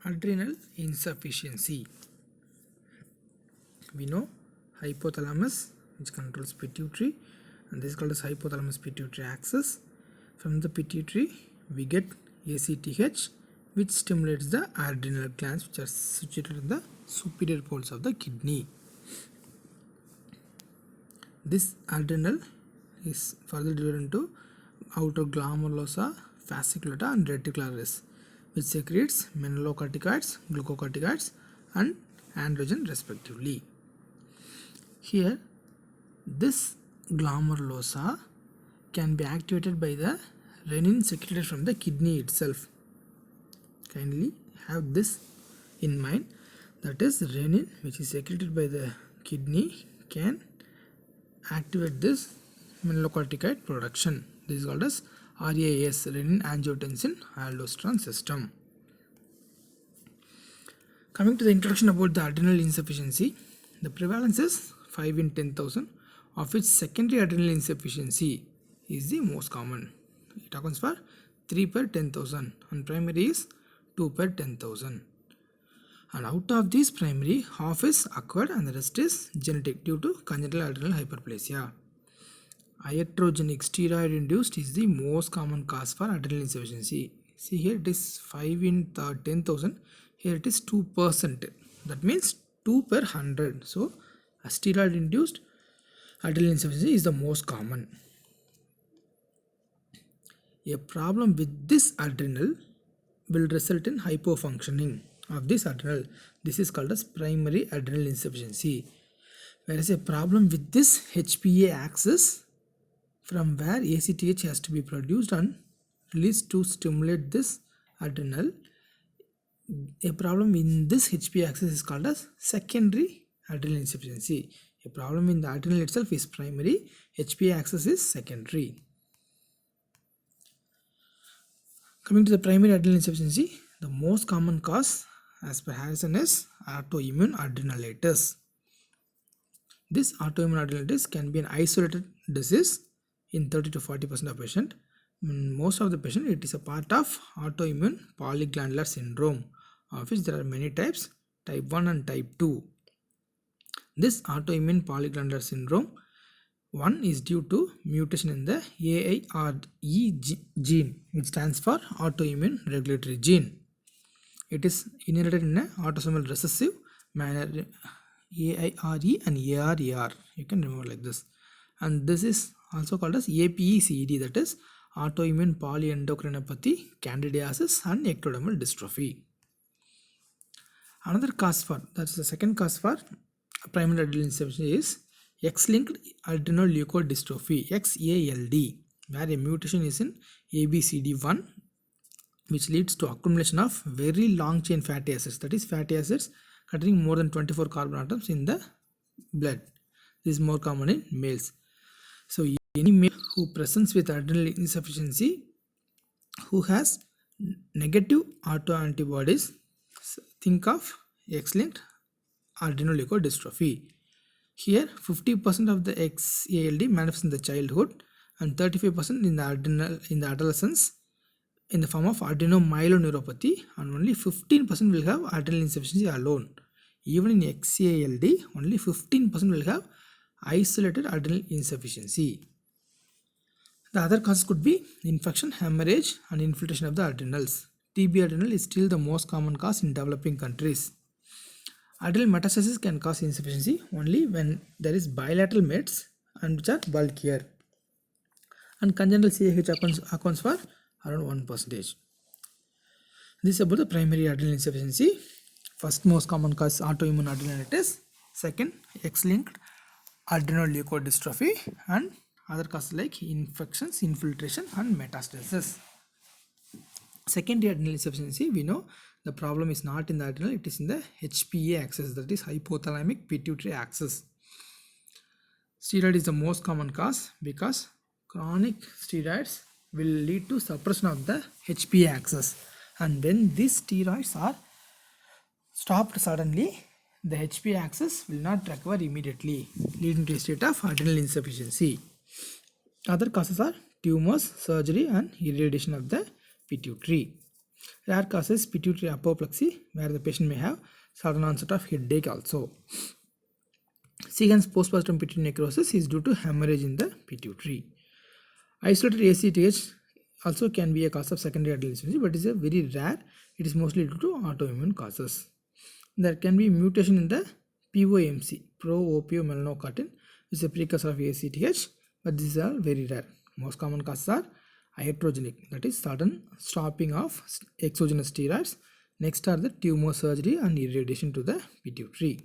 Adrenal insufficiency. We know hypothalamus, which controls pituitary, and this is called as hypothalamus pituitary axis. From the pituitary we get ACTH, which stimulates the adrenal glands, which are situated in the superior poles of the kidney. This adrenal is further divided into outer glomerulosa, fasciculata and reticularis, which secretes mineralocorticoids, glucocorticoids and androgen respectively. Here this glomerulosa can be activated by the renin secreted from the kidney itself. Kindly have this in mind, that is renin, which is secreted by the kidney, can activate this mineralocorticoid production. This is called as RAS, renin angiotensin aldosterone system. Coming to the introduction about the adrenal insufficiency, the prevalence is 5 in 10,000, of which secondary adrenal insufficiency is the most common. It accounts for 3 per 10,000 and primary is 2 per 10,000. And out of these primary, half is acquired and the rest is genetic due to congenital adrenal hyperplasia. Iatrogenic steroid induced is the most common cause for adrenal insufficiency. See here it is 5 in 10,000, here it is 2%, that means 2 per 100. So a steroid induced adrenal insufficiency is the most common. A problem with this adrenal will result in hypofunctioning of this adrenal. This is called as primary adrenal insufficiency. Whereas a problem with this HPA axis, from where ACTH has to be produced and released to stimulate this adrenal, a problem in this HPA axis is called as secondary adrenal insufficiency. A problem in the adrenal itself is primary, HPA axis is secondary. Coming to the primary adrenal insufficiency, the most common cause as per Harrison is autoimmune adrenalitis. This autoimmune adrenalitis can be an isolated disease in 30 to 40% of patient. In most of the patient, it is a part of autoimmune polyglandular syndrome, of which there are many types, type 1 and type 2. This autoimmune polyglandular syndrome 1 is due to mutation in the AIRE gene, which stands for autoimmune regulatory gene. It is inherited in an autosomal recessive manner, AIRE and ARAR. You can remember like this. And this is also called as APECED, that is autoimmune polyendocrinopathy, candidiasis and ectodermal dystrophy. Another cause for, that's the second cause for primary adrenal insufficiency, is X-linked adrenoleukodystrophy, XALD, where a mutation is in ABCD1, which leads to accumulation of very long chain fatty acids, that is fatty acids containing more than 24 carbon atoms in the blood. This is more common in males. So any male who presents with adrenal insufficiency, who has negative autoantibodies, think of X-linked adrenoleukodystrophy. Here 50% of the XALD manifests in the childhood and 35% in the adolescence in the form of adenomyeloneuropathy, and only 15% will have adrenal insufficiency alone. Even in XALD, only 15% will have isolated adrenal insufficiency. The other causes could be infection, hemorrhage and infiltration of the adrenals. TB adrenal is still the most common cause in developing countries. Adrenal metastasis can cause insufficiency only when there is bilateral mets and which are bulkier. And congenital CAH accounts for around 1%. This is about the primary adrenal insufficiency. First most common cause autoimmune adrenalitis. Second, X-linked adrenoleukodystrophy, and other causes like infections, infiltration and metastasis. Secondary adrenal insufficiency, we know the problem is not in the adrenal, it is in the HPA axis, that is hypothalamic pituitary axis. Steroid is the most common cause because chronic steroids will lead to suppression of the HPA axis, and when these steroids are stopped suddenly, the HPA axis will not recover immediately, leading to a state of adrenal insufficiency. Other causes are tumors, surgery and irradiation of the pituitary. Rare causes pituitary apoplexy, where the patient may have sudden onset of headache also. Segan's postpartum pituitary necrosis is due to hemorrhage in the pituitary. Isolated ACTH also can be a cause of secondary adrenal insufficiency, but is a very rare. It is mostly due to autoimmune causes. There can be mutation in the POMC, pro-opiomelanocortin, which is a precursor of ACTH, but these are very rare. Most common causes are iatrogenic, that is sudden stopping of exogenous steroids. Next are the tumor surgery and irradiation to the pituitary.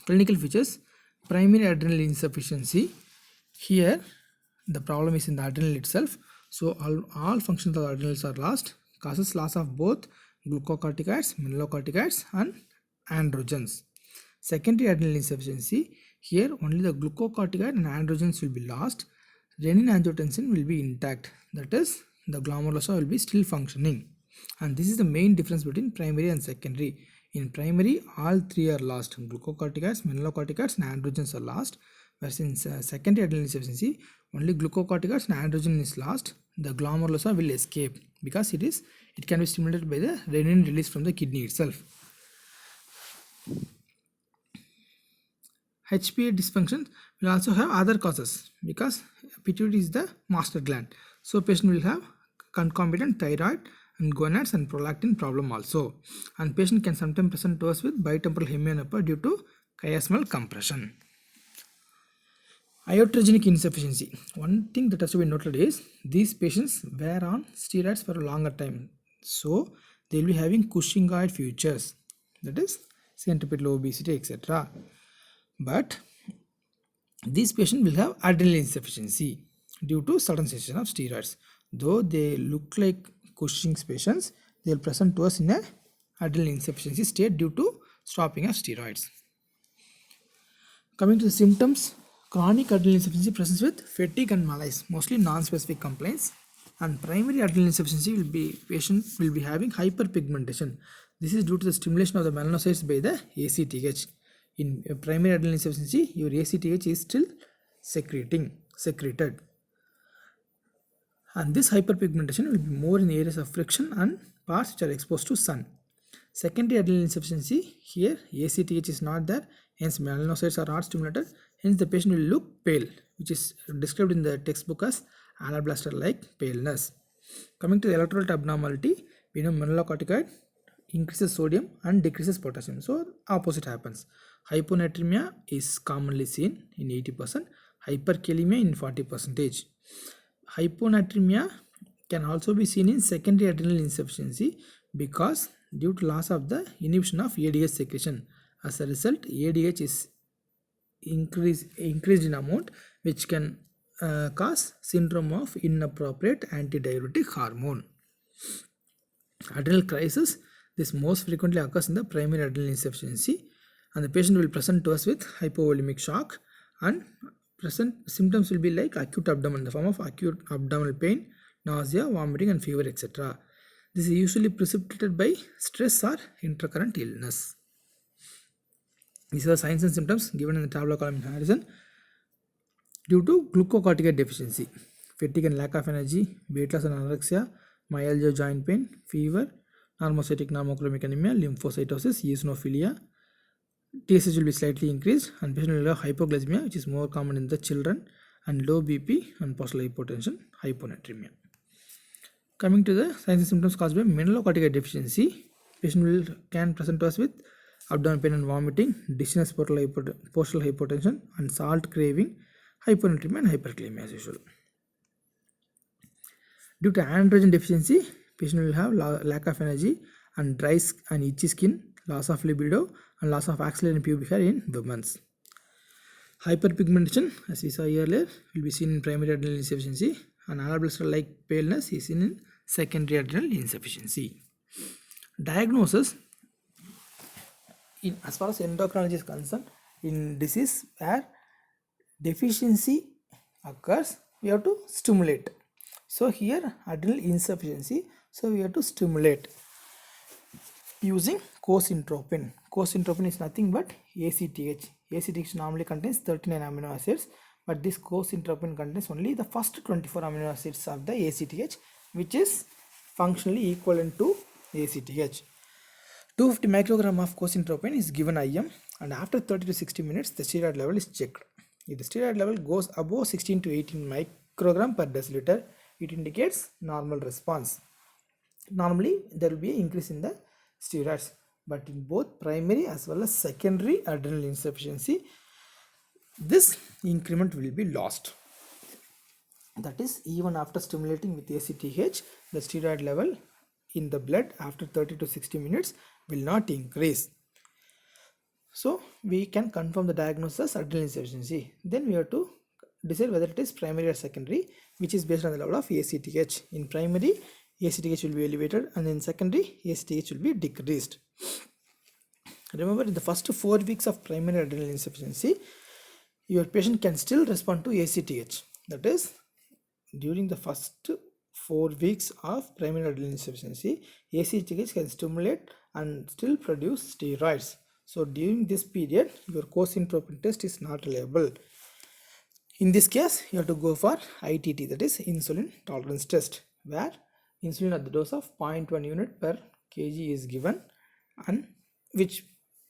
Clinical features: primary adrenal insufficiency. Here the problem is in the adrenal itself, so all functions of the adrenals are lost, causes loss of both glucocorticoids, mineralocorticoids and androgens. Secondary adrenal insufficiency, here only the glucocorticoid and androgens will be lost, renin-angiotensin will be intact, that is the glomerulosa will be still functioning, and this is the main difference between primary and secondary. In primary, all three are lost: glucocorticoids, mineralocorticoids and androgens are lost, whereas in secondary adrenal insufficiency, only glucocorticoids and androgen is lost. The glomerulosa will escape because it can be stimulated by the renin release from the kidney itself. HPA dysfunction will also have other causes because pituitary is the master gland, so patient will have concomitant thyroid and gonads and prolactin problem also, and patient can sometimes present to us with bitemporal hemianopia due to chiasmal compression. Iatrogenic insufficiency. One thing that has to be noted is these patients were on steroids for a longer time, so they will be having Cushingoid features, that is centripetal obesity, etc. But these patients will have adrenal insufficiency due to sudden cessation of steroids. Though they look like Cushing's patients, they will present to us in a adrenal insufficiency state due to stopping of steroids. Coming to the symptoms, chronic adrenal insufficiency presents with fatigue and malaise, mostly non-specific complaints. And primary adrenal insufficiency patient will be having hyperpigmentation. This is due to the stimulation of the melanocytes by the ACTH. In primary adrenal insufficiency, your ACTH is still secreted. And this hyperpigmentation will be more in areas of friction and parts which are exposed to sun. Secondary adrenal insufficiency, here ACTH is not there, hence melanocytes are not stimulated, hence the patient will look pale, which is described in the textbook as alablaster-like paleness. Coming to the electrolyte abnormality, we know mineralocorticoid increases sodium and decreases potassium, so opposite happens. Hyponatremia is commonly seen in 80%, hyperkalemia in 40%. Hyponatremia can also be seen in secondary adrenal insufficiency because due to loss of the inhibition of ADH secretion. As a result, ADH is increased in amount, which can cause syndrome of inappropriate antidiuretic hormone. Adrenal crisis, this most frequently occurs in the primary adrenal insufficiency, and the patient will present to us with hypovolemic shock, and present symptoms will be like acute abdomen in the form of acute abdominal pain, nausea, vomiting and fever, etc. This is usually precipitated by stress or intercurrent illness. These are the signs and symptoms given in the tabular column in Harrison. Due to glucocorticoid deficiency, fatigue and lack of energy, weight loss and anorexia, myalgia, joint pain, fever, normocytic normochromic anemia, lymphocytosis, eosinophilia, TSH will be slightly increased, and patient will have hypoglycemia, which is more common in the children, and low BP and postural hypotension, hyponatremia. Coming to the signs and symptoms caused by mineralocorticoid deficiency, patient can present to us with abdominal pain and vomiting, dizziness, postural hypotension, and salt craving, hyponatremia and hyperkalemia as usual. Due to androgen deficiency, patient will have lack of energy and dry and itchy skin, loss of libido, and loss of axillary and pubic hair in women. Hyperpigmentation, as we saw earlier, will be seen in primary adrenal insufficiency, and alablaster-like paleness is seen in secondary adrenal insufficiency. Diagnosis, as far as endocrinology is concerned, in disease where deficiency occurs, we have to stimulate. So here adrenal insufficiency, so we have to stimulate using cosintropin. Cosintropin is nothing but ACTH. ACTH normally contains 39 amino acids, but this cosintropin contains only the first 24 amino acids of the ACTH, which is functionally equivalent to ACTH. 250 microgram of cosyntropin is given IM, and after 30 to 60 minutes the steroid level is checked. If the steroid level goes above 16 to 18 microgram per deciliter, it indicates normal response. Normally there will be an increase in the steroids, but in both primary as well as secondary adrenal insufficiency, this increment will be lost. That is, even after stimulating with ACTH, the steroid level in the blood after 30 to 60 minutes will not increase. So we can confirm the diagnosis adrenal insufficiency. Then we have to decide whether it is primary or secondary, which is based on the level of ACTH. In primary, ACTH will be elevated, and in secondary, ACTH will be decreased. Remember, in the first 4 weeks of primary adrenal insufficiency, your patient can still respond to ACTH. That is, during the first 4 weeks of primary adrenal insufficiency, ACTH can stimulate and still produce steroids. So during this period, your cosyntropin test is not reliable. In this case, you have to go for ITT, that is insulin tolerance test, where insulin at the dose of 0.1 unit per kg is given, and which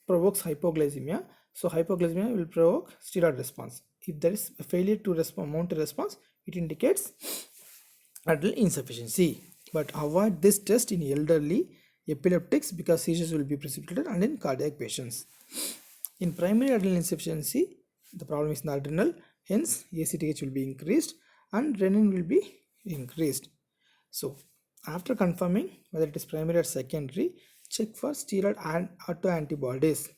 provokes hypoglycemia. So hypoglycemia will provoke steroid response. If there is a failure to mount a response, it indicates adrenal insufficiency. But avoid this test in elderly, epileptics, because seizures will be precipitated, and in cardiac patients. In primary adrenal insufficiency, the problem is in the adrenal, hence ACTH will be increased and renin will be increased. So after confirming whether it is primary or secondary, check for steroid and autoantibodies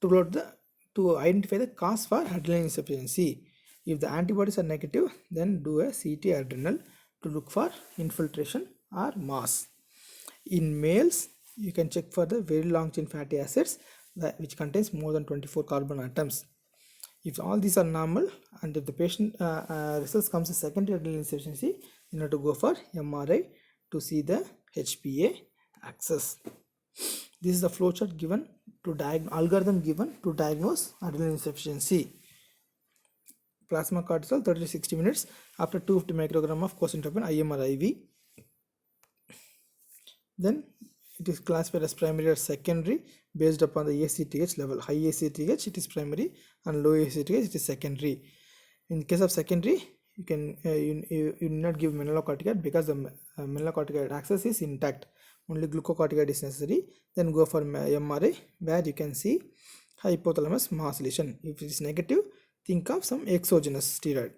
to identify the cause for adrenal insufficiency. If the antibodies are negative, then do a CT adrenal to look for infiltration or mass. In males, you can check for the very long chain fatty acids which contains more than 24 carbon atoms. If all these are normal, and if the patient results comes as secondary adrenal insufficiency, you have to go for MRI to see the HPA axis. This is the flowchart given to algorithm given to diagnose adrenal insufficiency. Plasma cortisol 30 to 60 minutes after 250 microgram of cosyntropin IM or IV. Then it is classified as primary or secondary based upon the ACTH level. High ACTH it is primary, and low ACTH it is secondary. In case of secondary, you can you not give mineralocorticoid because the mineralocorticoid axis is intact. Only glucocorticoid is necessary. Then go for MRI, where you can see hypothalamus mass lesion. If it is negative, think of some exogenous steroid.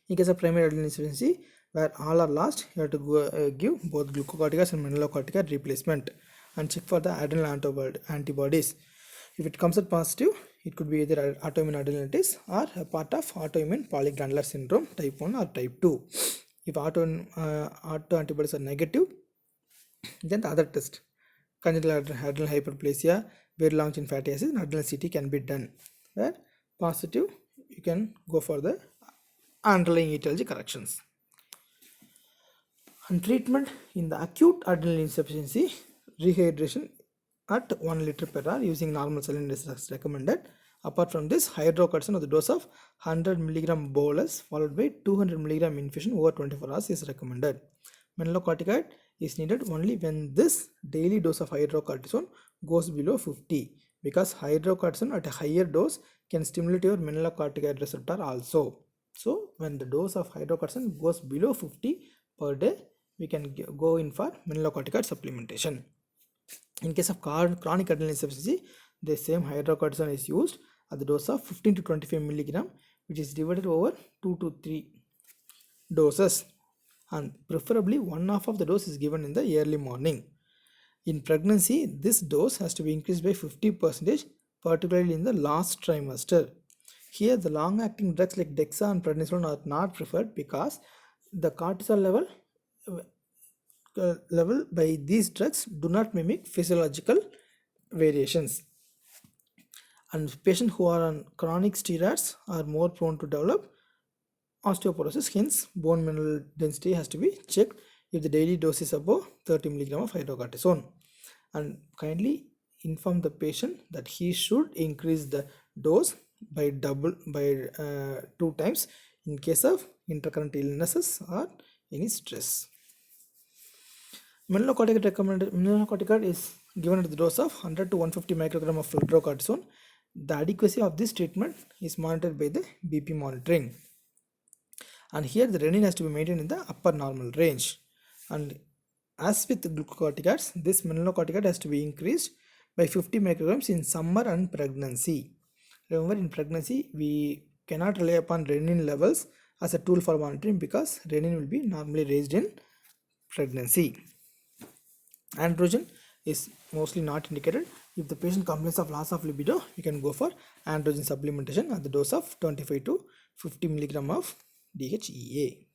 In case of primary adrenal insufficiency, where all are lost, you have to give both glucocorticoids and mineralocorticoid replacement, and check for the adrenal antibodies. If it comes out positive, it could be either autoimmune adrenalitis or a part of autoimmune polyglandular syndrome type 1 or type 2. If autoantibodies are negative, then the other test, congenital adrenal hyperplasia, very long chain fatty acids, and adrenal CT can be done. Where positive, you can go for the underlying etiology corrections. And treatment in the acute adrenal insufficiency, rehydration at 1 liter per hour using normal saline is recommended. Apart from this, hydrocortisone of the dose of 100 mg bolus followed by 200 mg infusion over 24 hours is recommended. Mineralocorticoid is needed only when this daily dose of hydrocortisone goes below 50, because hydrocortisone at a higher dose can stimulate your mineralocorticoid receptor also. So when the dose of hydrocortisone goes below 50 per day, we can go in for mineralocorticoid supplementation. In case of chronic adrenal insufficiency, the same hydrocortisone is used at the dose of 15 to 25 mg, which is divided over 2 to 3 doses, and preferably 1/2 of the dose is given in the early morning. In pregnancy, this dose has to be increased by 50%, particularly in the last trimester. Here, the long-acting drugs like Dexa and prednisolone are not preferred because the cortisol level by these drugs do not mimic physiological variations, and patients who are on chronic steroids are more prone to develop osteoporosis. Hence, bone mineral density has to be checked if the daily dose is above 30 mg of hydrocortisone, and kindly inform the patient that he should increase the dose by 2 times in case of intercurrent illnesses or any stress. Melanocorticoid is given at the dose of 100 to 150 microgram of fludrocortisone. The adequacy of this treatment is monitored by the BP monitoring. And here the renin has to be maintained in the upper normal range. And as with glucocorticoids, this melanocorticoid has to be increased by 50 micrograms in summer and pregnancy. Remember, in pregnancy, we cannot rely upon renin levels as a tool for monitoring because renin will be normally raised in pregnancy. Androgen is mostly not indicated. If the patient complains of loss of libido, you can go for androgen supplementation at the dose of 25 to 50 milligram of DHEA.